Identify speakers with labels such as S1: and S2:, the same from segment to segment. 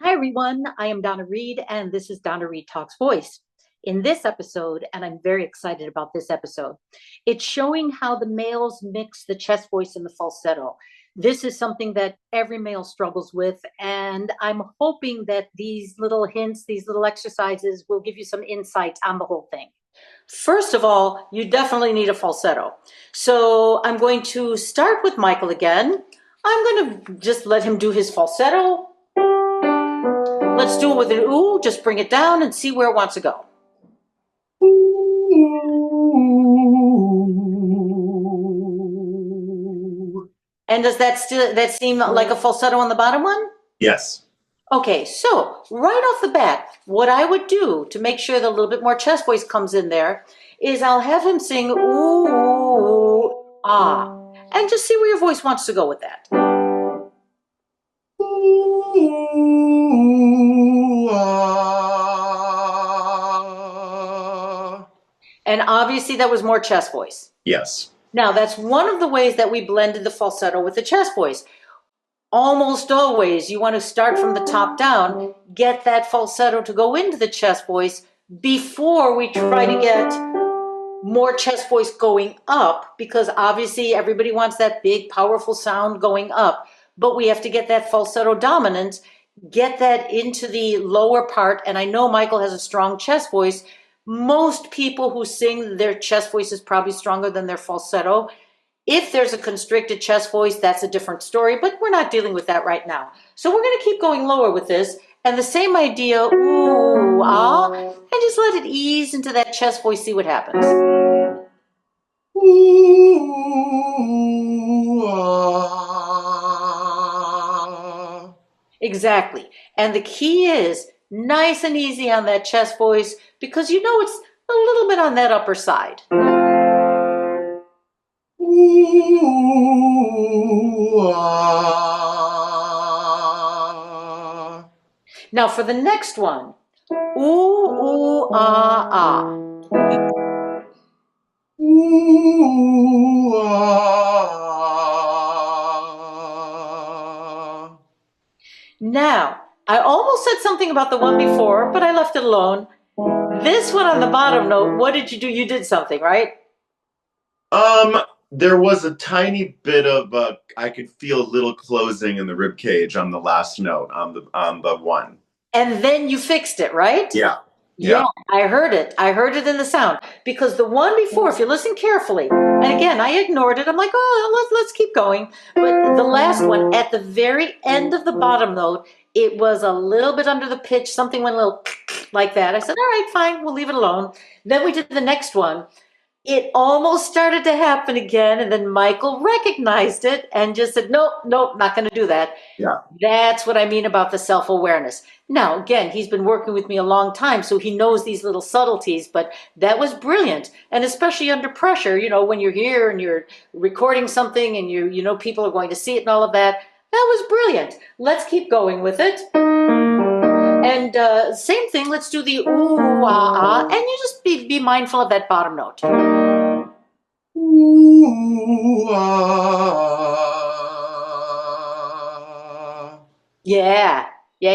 S1: Hi, everyone. I am Donna Reid, and this is Donna Reid Talks Voice. In this episode, and I'm very excited about this episode, it's showing how the males mix the chest voice and the falsetto. This is something that every male struggles with, and I'm hoping that these little hints, these little exercises will give you some insight on the whole thing. First of all, you definitely need a falsetto. So I'm going to start with Michael again. I'm going to just let him do his falsetto. Let's do it with an ooh, just bring it down and see where it wants to go. And does that seem like a falsetto on the bottom one?
S2: Yes.
S1: Okay, so right off the bat, what I would do to make sure that a little bit more chest voice comes in there is I'll have him sing ooh, ah, and just see where your voice wants to go with that.
S2: Ooh, ah.
S1: And obviously that was more chest voice.
S2: Yes.
S1: Now that's one of the ways that we blended the falsetto with the chest voice. Almost always you want to start from the top down, get that falsetto to go into the chest voice before we try to get more chest voice going up, because obviously everybody wants that big powerful sound going up, but we have to get that falsetto dominant, get that into the lower part. And I know Michael has a strong chest voice. Most people who sing, their chest voice is probably stronger than their falsetto. If there's a constricted chest voice, that's a different story, but we're not dealing with that right now. So we're going to keep going lower with this. And the same idea, ooh, ah, and just let it ease into that chest voice, see what happens.
S2: Ooh, ah.
S1: Exactly. And the key is nice and easy on that chest voice, because you know it's a little bit on that upper side.
S2: Ooh, ah.
S1: Now for the next one, ooh, ooh, ah, ah.
S2: Ooh, ah.
S1: Now, I almost said something about the one before, but I left it alone. This one on the bottom note, what did you do? You did something, right?
S2: There was a tiny bit of I could feel a little closing in the rib cage on the last note on the one.
S1: And then you fixed it, right?
S2: Yeah.
S1: Yeah, I heard it. I heard it in the sound, because the one before, if you listen carefully, and again, I ignored it. I'm like, oh, let's keep going. But the last one, at the very end of the bottom note, it was a little bit under the pitch. Something went a little like that. I said, all right, fine, we'll leave it alone. Then we did the next one. It almost started to happen again, and then Michael recognized it and just said, nope, not going to do that.
S2: Yeah.
S1: That's what I mean about the self-awareness. Now, again, he's been working with me a long time, so he knows these little subtleties, but that was brilliant. And especially under pressure, when you're here and you're recording something and you know people are going to see it and all of that, that was brilliant. Let's keep going with it. And same thing, let's do the ooh, ah, ah, and you just be mindful of that bottom note.
S2: Ooh, ah.
S1: Yeah. Now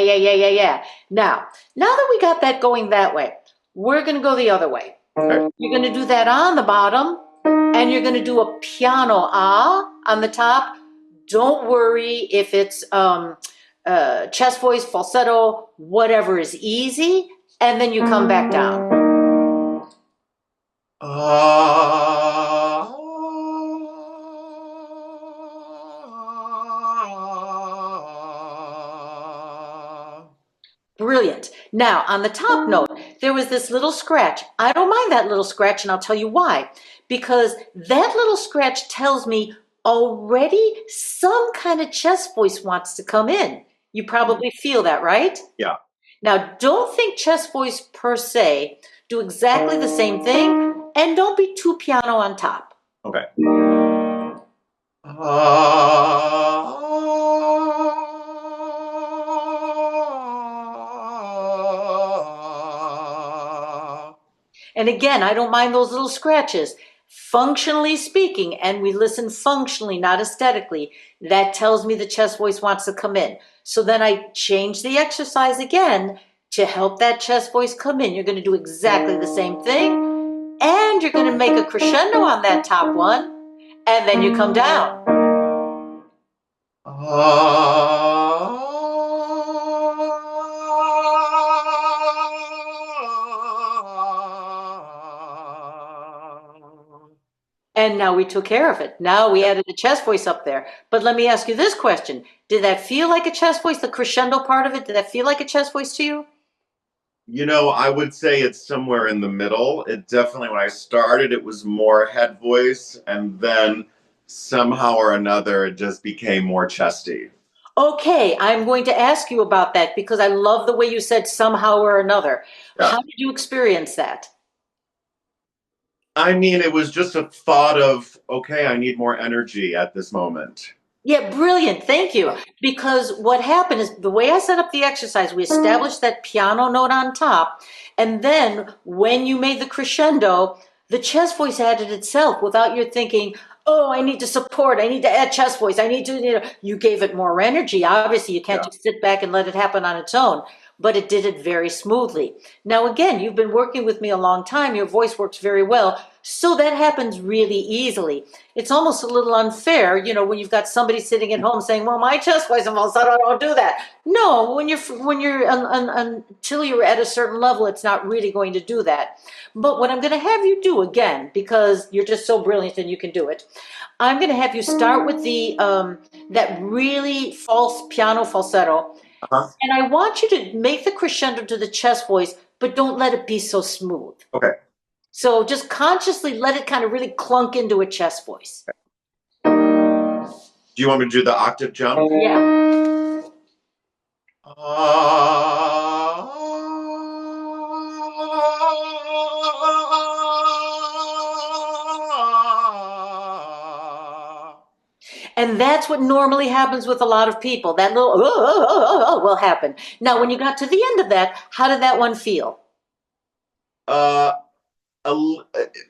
S1: that we got that going that way, we're going to go the other way.
S2: Okay.
S1: You're going to do that on the bottom, and you're going to do a piano ah on the top. Don't worry if it's chest voice, falsetto, whatever is easy, and then you come back down.
S2: Ah.
S1: Brilliant. Now, on the top note, there was this little scratch. I don't mind that little scratch, and I'll tell you why. Because that little scratch tells me already some kind of chest voice wants to come in. You probably feel that, right?
S2: Yeah.
S1: Now, don't think chest voice per se. Do exactly the same thing, and don't be too piano on top.
S2: Okay.
S1: And again, I don't mind those little scratches. Functionally speaking, and we listen functionally, not aesthetically, that tells me the chest voice wants to come in. So then I changed the exercise again to help that chest voice come in. You're going to do exactly the same thing, and you're going to make a crescendo on that top one, and then you come down. And now we took care of it. Now we added the chest voice up there. But let me ask you this question. Did that feel like a chest voice, the crescendo part of it? Did that feel like a chest voice to you?
S2: I would say it's somewhere in the middle. It definitely, when I started, it was more head voice, and then somehow or another, it just became more chesty.
S1: Okay, I'm going to ask you about that because I love the way you said somehow or another.
S2: Yeah.
S1: How did you experience that?
S2: I mean, it was just a thought of, okay, I need more energy at this moment.
S1: Yeah, brilliant. Thank you. Because what happened is the way I set up the exercise, we established that piano note on top. And then when you made the crescendo, the chest voice added itself without your thinking, oh, I need to support, I need to add chest voice, I need to, you gave it more energy. Obviously, you can't
S2: Yeah.
S1: just sit back and let it happen on its own, but it did it very smoothly. Now, again, you've been working with me a long time. Your voice works very well. So that happens really easily. It's almost a little unfair, when you've got somebody sitting at home saying, "Well, my chest voice, and all of a sudden I don't do that." No, until you're at a certain level, it's not really going to do that. But what I'm going to have you do again, because you're just so brilliant and you can do it, I'm going to have you start with the that really false piano falsetto,
S2: Uh-huh.
S1: and I want you to make the crescendo to the chest voice, but don't let it be so smooth.
S2: Okay.
S1: So just consciously let it kind of really clunk into a chest voice.
S2: Do you want me to do the octave jump?
S1: Yeah. And that's what normally happens with a lot of people. That little will happen. Now, when you got to the end of that, how did that one feel?
S2: Uh,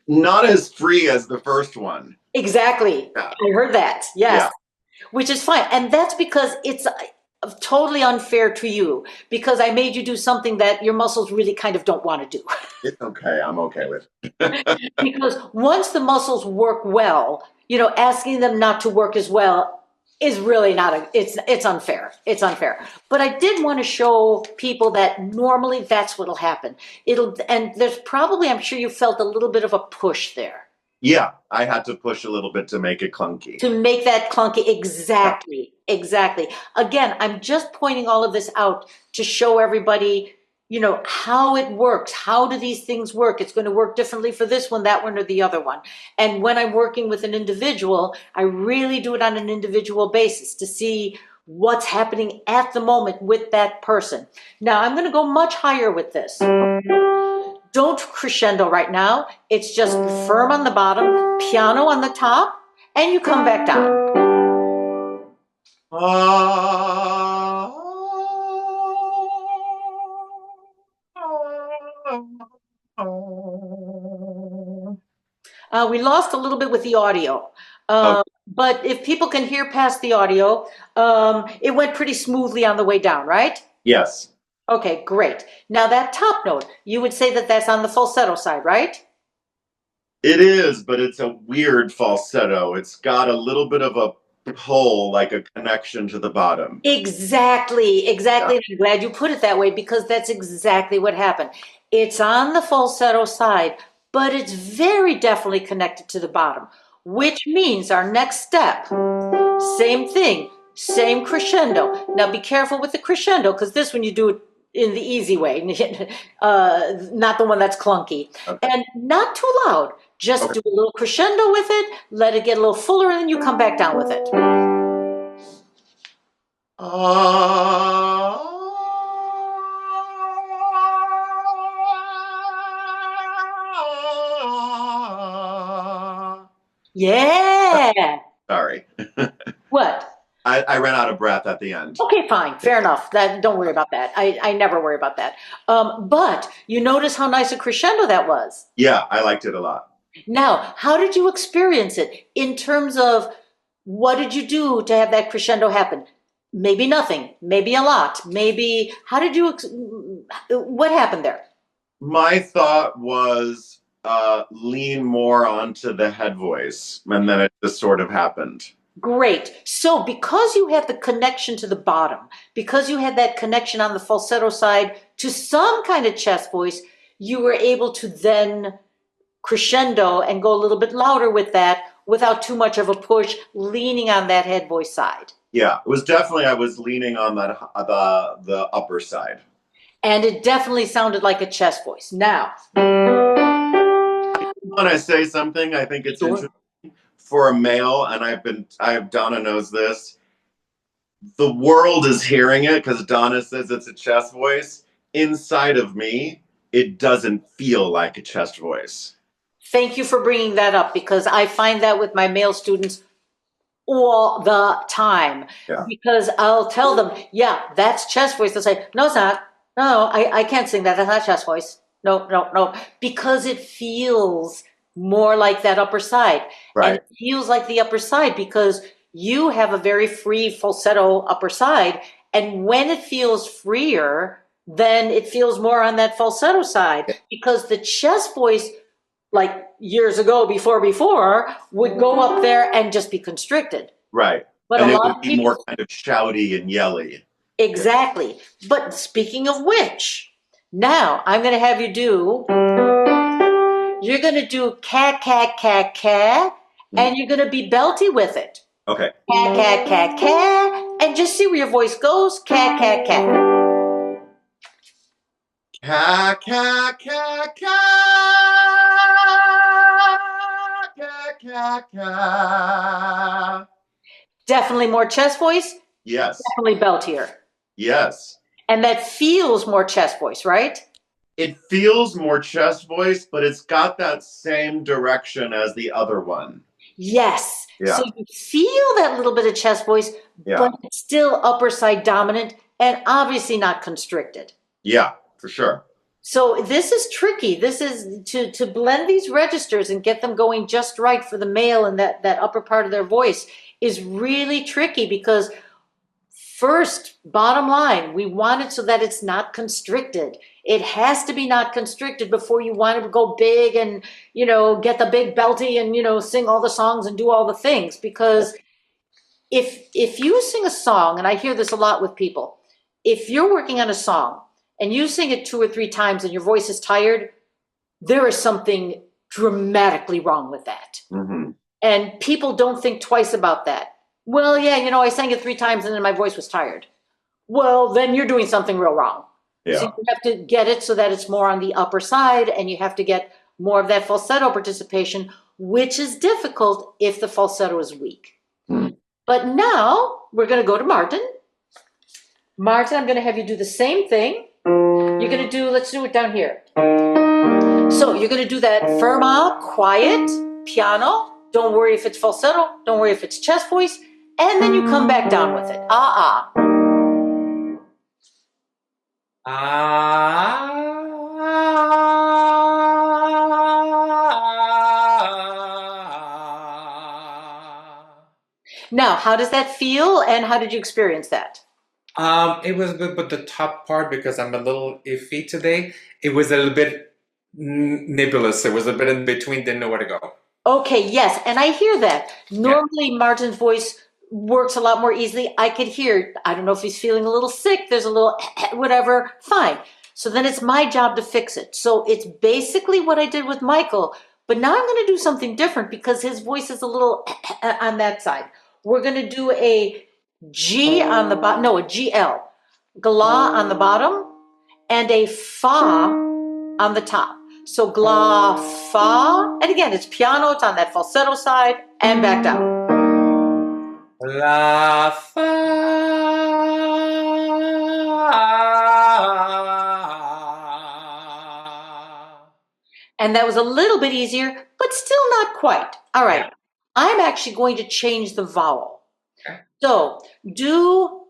S2: Not as free as the first one.
S1: Exactly.
S2: Yeah.
S1: I heard that. Yes.
S2: Yeah.
S1: Which is fine. And that's because it's totally unfair to you because I made you do something that your muscles really kind of don't want to do.
S2: It's okay. I'm okay with it.
S1: Because once the muscles work well, asking them not to work as well is really not it's unfair. It's unfair. But I did want to show people that normally that's what'll happen. And there's probably, I'm sure you felt a little bit of a push there.
S2: Yeah, I had to push a little bit to make it clunky.
S1: To make that clunky, exactly, exactly. Again, I'm just pointing all of this out to show everybody, how it works. How do these things work? It's going to work differently for this one, that one, or the other one. And when I'm working with an individual, I really do it on an individual basis to see what's happening at the moment with that person. Now, I'm going to go much higher with this. Don't crescendo right now. It's just firm on the bottom, piano on the top, and you come back down. We lost a little bit with the audio.
S2: Okay.
S1: But if people can hear past the audio, it went pretty smoothly on the way down, right?
S2: Yes,
S1: Okay, great. Now that top note, you would say that that's on the falsetto side, right?
S2: it is, but it's a weird falsetto. It's got a little bit of a pull, like a connection to the bottom.
S1: Exactly, exactly.
S2: Yeah.
S1: I'm glad you put it that way because that's exactly what happened. It's on the falsetto side, but it's very definitely connected to the bottom, which means our next step, same thing, same crescendo. Now be careful with the crescendo because this one you do it in the easy way, not the one that's clunky.
S2: Okay.
S1: And not too loud. Just
S2: Okay.
S1: do a little crescendo with it, let it get a little fuller, and then you come back down with it. Yeah.
S2: Sorry.
S1: What?
S2: I ran out of breath at the end.
S1: Okay, fine. Fair enough. Don't worry about that. I never worry about that. But you notice how nice a crescendo that was.
S2: Yeah, I liked it a lot.
S1: Now, how did you experience it in terms of what did you do to have that crescendo happen? Maybe nothing, maybe a lot, maybe, what happened there?
S2: My thought was lean more onto the head voice, and then it just sort of happened.
S1: Great. So because you have the connection to the bottom, because you had that connection on the falsetto side to some kind of chest voice, you were able to then crescendo and go a little bit louder with that without too much of a push, leaning on that head voice side.
S2: Yeah, it was definitely I was leaning on that the upper side.
S1: And it definitely sounded like a chest voice. Now,
S2: When I say something, I think it's
S1: sure.
S2: interesting for a male, and Donna knows this. The world is hearing it because Donna says it's a chest voice. Inside of me, it doesn't feel like a chest voice.
S1: Thank you for bringing that up because I find that with my male students all the time.
S2: Yeah.
S1: Because I'll tell them, yeah, that's chest voice. They'll say, no, it's not. No, I can't sing that. That's not chest voice. No, no, no. Because it feels more like that upper side. And
S2: Right.
S1: it feels like the upper side because you have a very free falsetto upper side. And when it feels freer, then it feels more on that falsetto side because the chest voice, like years ago, before, would go up there and just be constricted.
S2: Right.
S1: But a
S2: And it
S1: lot
S2: would
S1: of
S2: be
S1: people,
S2: more kind of shouty and yelly.
S1: exactly. But speaking of which, now I'm going to have you you're going to do cat, cat, cat, cat, and you're going to be belty with it.
S2: Okay.
S1: Cat, cat, cat, cat, and just see where your voice goes. Cat, cat, cat.
S2: Ka ka ka ka ka ka ka.
S1: Definitely more chest voice,
S2: Yes.
S1: definitely beltier.
S2: Yes.
S1: And that feels more chest voice, right?
S2: It feels more chest voice, but it's got that same direction as the other one.
S1: Yes. So
S2: Yeah.
S1: you feel that little bit of chest voice,
S2: Yeah.
S1: but it's still upper side dominant and obviously not constricted.
S2: Yeah, for sure.
S1: So this is tricky. This is to blend these registers and get them going just right for the male and that upper part of their voice is really tricky because first, bottom line, we want it so that it's not constricted. It has to be not constricted before you want to go big and, get the big belty and, sing all the songs and do all the things. Because if you sing a song, and I hear this a lot with people, if you're working on a song and you sing it 2 or 3 times and your voice is tired, there is something dramatically wrong with that.
S2: Mm-hmm.
S1: And people don't think twice about that. Well, yeah, I sang it 3 times and then my voice was tired. Well, then you're doing something real wrong.
S2: Yeah.
S1: So you have to get it so that it's more on the upper side and you have to get more of that falsetto participation, which is difficult if the falsetto is weak.
S2: Mm.
S1: But now we're going to go to Martin. Martin, I'm going to have you do the same thing. You're going to let's do it down here. So you're going to do that ferma, quiet, piano. Don't worry if it's falsetto. Don't worry if it's chest voice. And then you come back down with it. Ah, ah. Now, how does that feel and how did you experience that?
S3: It was good, but the top part, because I'm a little iffy today, it was a little bit nebulous. It was a bit in between, didn't know where to go.
S1: Okay, yes, and I hear that. Normally, Martin's voice works a lot more easily. I could hear, I don't know if he's feeling a little sick, there's a little whatever, fine. So then it's my job to fix it. So it's basically what I did with Michael, but now I'm going to do something different because his voice is a little on that side. We're going to do a G on the bottom, no, a GL, gla on the bottom, and a fa on the top. So gla, fa, and again, it's piano, it's on that falsetto side, and back down.
S3: La fa.
S1: And that was a little bit easier, but still not quite. All right, yeah. I'm actually going to change the vowel. Okay. So do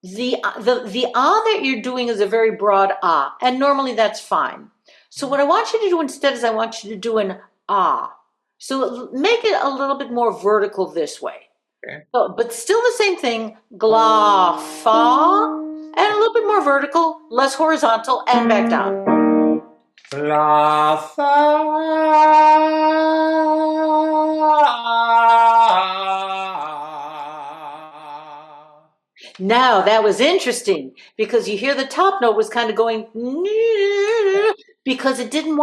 S1: the ah that you're doing is a very broad ah, and normally that's fine. So what I want you to do instead is I want you to do an ah. So make it a little bit more vertical this way.
S3: Okay.
S1: So, but still the same thing, gla, fa, and a little bit more vertical, less horizontal, and back down.
S3: La fa.
S1: Now that was interesting because you hear the top note was kind of going because it didn't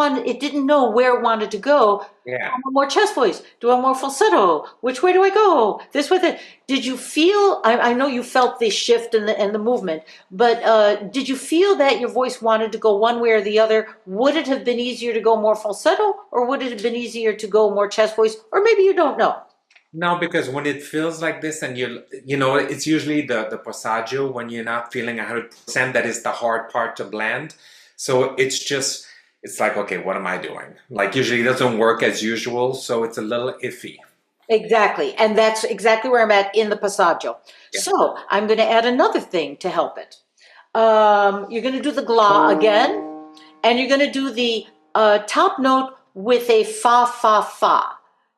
S1: know where it wanted to go.
S3: Yeah.
S1: Do I want more chest voice? Do I want more falsetto? Which way do I go? This way, that. Did you feel? I know you felt the shift and the movement, but did you feel that your voice wanted to go one way or the other? Would it have been easier to go more falsetto, or would it have been easier to go more chest voice? Or maybe you don't know.
S3: No, because when it feels like this, and it's usually the passaggio when you're not feeling 100%. That is the hard part to blend. So it's like, okay, what am I doing? Like usually it doesn't work as usual, so it's a little iffy.
S1: Exactly. And that's exactly where I'm at in the passaggio.
S3: Yeah.
S1: So I'm going to add another thing to help it. You're going to do the gla again, and you're going to do the top note with a fa, fa, fa.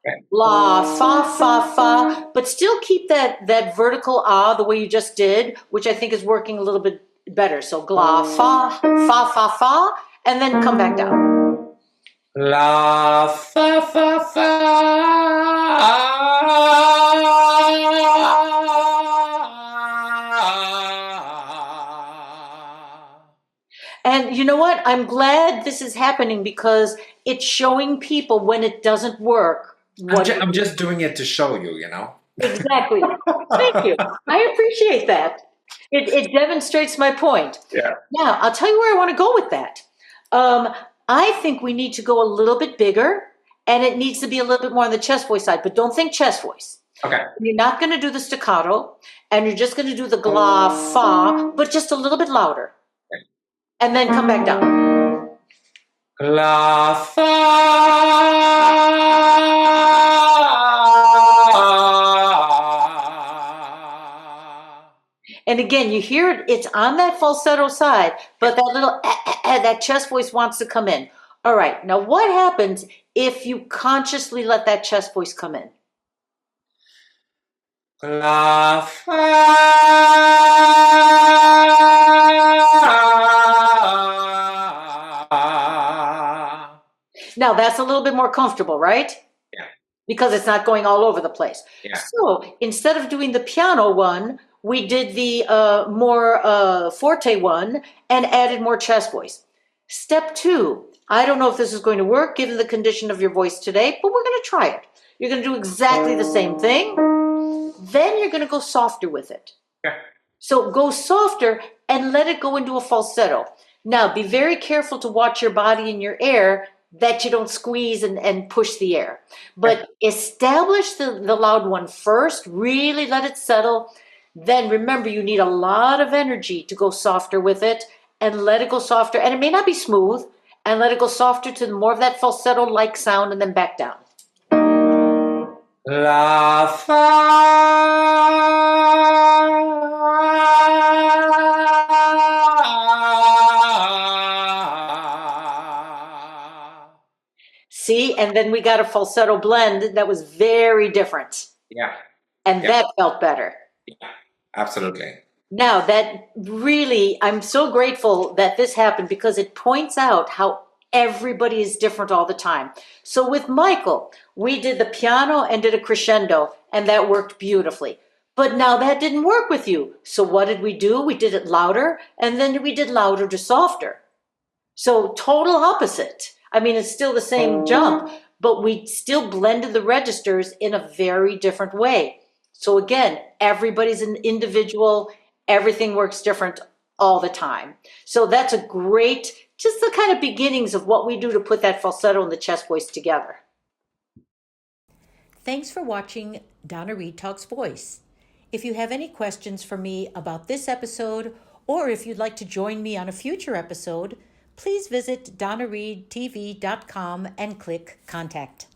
S3: Okay.
S1: La, fa, fa, fa, but still keep that vertical ah the way you just did, which I think is working a little bit better. So gla, fa, fa, fa, fa, and then come back down.
S3: La fa fa fa.
S1: And you know what? I'm glad this is happening because it's showing people when it doesn't work.
S3: I'm just doing it to show you,
S1: Exactly. Thank you. I appreciate that. It demonstrates my point.
S3: Yeah.
S1: Now, I'll tell you where I want to go with that. I think we need to go a little bit bigger, and it needs to be a little bit more on the chest voice side, but don't think chest voice.
S3: Okay.
S1: You're not going to do the staccato, and you're just going to do the gla, fa, but just a little bit louder.
S3: Okay.
S1: And then come back down.
S3: La fa.
S1: And again, you hear it, it's on that falsetto side, but that little that chest voice wants to come in. All right, now what happens if you consciously let that chest voice come in?
S3: La fa.
S1: Now that's a little bit more comfortable, right?
S3: Yeah.
S1: Because it's not going all over the place.
S3: Yeah.
S1: So instead of doing the piano one, we did the more forte one and added more chest voice. Step 2, I don't know if this is going to work given the condition of your voice today, but we're going to try it. You're going to do exactly the same thing. Then you're going to go softer with it.
S3: Yeah.
S1: So go softer and let it go into a falsetto. Now, be very careful to watch your body and your air that you don't squeeze and push the air. But establish the loud one first, really let it settle. Then remember, you need a lot of energy to go softer with it and let it go softer. And it may not be smooth, and let it go softer to more of that falsetto-like sound and then back down.
S3: La fa.
S1: See, and then we got a falsetto blend that was very different.
S3: Yeah.
S1: And that felt better.
S3: Yeah, absolutely.
S1: Now that really, I'm so grateful that this happened because it points out how everybody is different all the time. So with Michael, we did the piano and did a crescendo, and that worked beautifully. But now that didn't work with you. So what did we do? We did it louder, and then we did louder to softer. So total opposite. I mean, it's still the same jump, but we still blended the registers in a very different way. So again, everybody's an individual. Everything works different all the time. So that's a great, just the kind of beginnings of what we do to put that falsetto and the chest voice together. Thanks for watching Donna Reid Talks Voice. If you have any questions for me about this episode, or if you'd like to join me on a future episode, please visit donnareidtv.com and click Contact.